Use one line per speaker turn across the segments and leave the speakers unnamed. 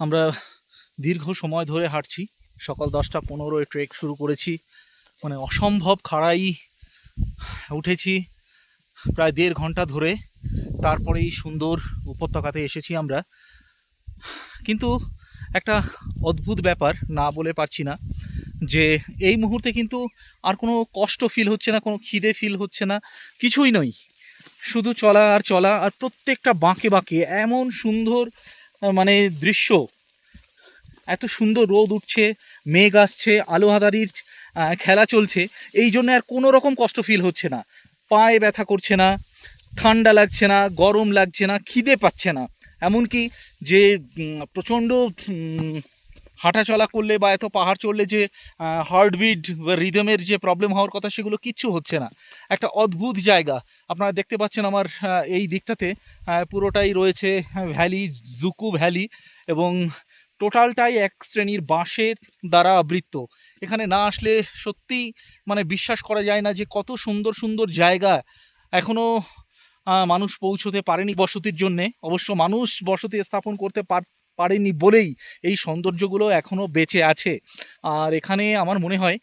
আমরা দীর্ঘ সময় ধরে হাঁটছি। সকাল 10টা 15 ট্রেক শুরু করেছি, মানে অসম্ভব খাড়াই উঠেছি প্রায় 1.5 ঘন্টা ধরে। তারপরে এই সুন্দর উপত্যকাতে এসেছি আমরা। কিন্তু একটা অদ্ভুত ব্যাপার না বলে পারছি না, যে এই মুহূর্তে কিন্তু আর কোনো কষ্ট ফিল হচ্ছে না, কোনো খিদে ফিল হচ্ছে না, কিছুই নই। শুধু চলা আর চলা, আর প্রত্যেকটা বাঁকে বাঁকে এমন সুন্দর মানে দৃশ্য, এত সুন্দর রোদ উঠছে, মেঘ আসছে, আলো হাদারির খেলা চলছে। এই জন্য আর কোনো রকম কষ্ট ফিল হচ্ছে না, পায়ে ব্যথা করছে না, ঠান্ডা লাগছে না, গরম লাগছে না, খিদে পাচ্ছে না। এমনকি যে প্রচণ্ড হাঁটা চলা করলে বা এত পাহাড় চড়লে যে হার্টবিট বা রিদমের যে প্রবলেম হওয়ার কথা, সেগুলো কিচ্ছু হচ্ছে না। একটা অদ্ভুত জায়গা। আপনারা দেখতে পাচ্ছেন আমার এই দিকটাতে পুরোটাই রয়েছে ভ্যালি, জুকু ভ্যালি, এবং টোটালটাই এক শ্রেণীর বাঁশের দ্বারা আবৃত। এখানে না আসলে সত্যি মানে বিশ্বাস করা যায় না যে কত সুন্দর সুন্দর জায়গা এখনও মানুষ পৌঁছতে পারেনি বসতির জন্যে। অবশ্য মানুষ বসতি স্থাপন করতে পারেনি বলেই এই সৌন্দর্যগুলো এখনও বেঁচে আছে। আর এখানে আমার মনে হয়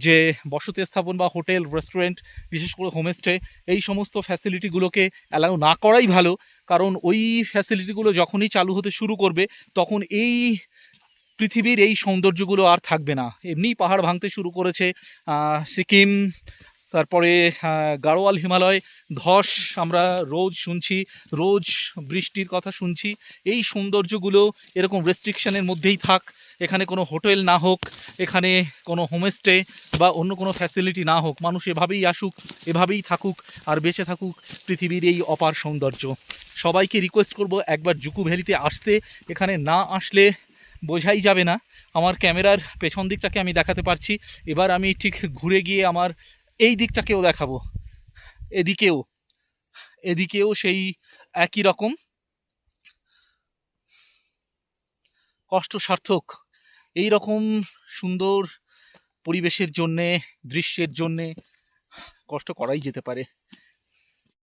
যে বসতি স্থাপন বা হোটেল, রেস্টুরেন্ট, বিশেষ করে হোমস্টে, এই সমস্ত ফ্যাসিলিটিগুলোকে অ্যালাউ না করাই ভালো। কারণ ওই ফ্যাসিলিটিগুলো যখনই চালু হতে শুরু করবে, তখন এই পৃথিবীর এই সৌন্দর্যগুলো আর থাকবে না। এমনিই পাহাড় ভাঙতে শুরু করেছে সিকিম, তারপরে গাড়োয়াল হিমালয়, ধস আমরা রোজ শুনছি, রোজ বৃষ্টির কথা শুনছি। এই সৌন্দর্যগুলো এরকম রেস্ট্রিকশনের মধ্যেই থাক, এখানে কোনো হোটেল না হোক, এখানে কোনো হোমস্টে বা অন্য কোনো ফ্যাসিলিটি না হোক, মানুষ এভাবেই আসুক, এভাবেই থাকুক, আর বেঁচে থাকুক পৃথিবীর এই অপার সৌন্দর্য। সবাইকে রিকোয়েস্ট করব একবার জুকু ভ্যালিতে আসতে। এখানে না আসলে বোঝাই যাবে না। আমার ক্যামেরার পেছন দিকটাকে আমি দেখাতে পারছি, এবার আমি ঠিক ঘুরে গিয়ে আমার এই দিকটাকেও দেখাবো। এদিকেও এদিকেও সেই একই রকম কষ্ট সার্থক। এই রকম সুন্দর পরিবেশের জন্যে, দৃশ্যের জন্যে কষ্ট করাই যেতে পারে।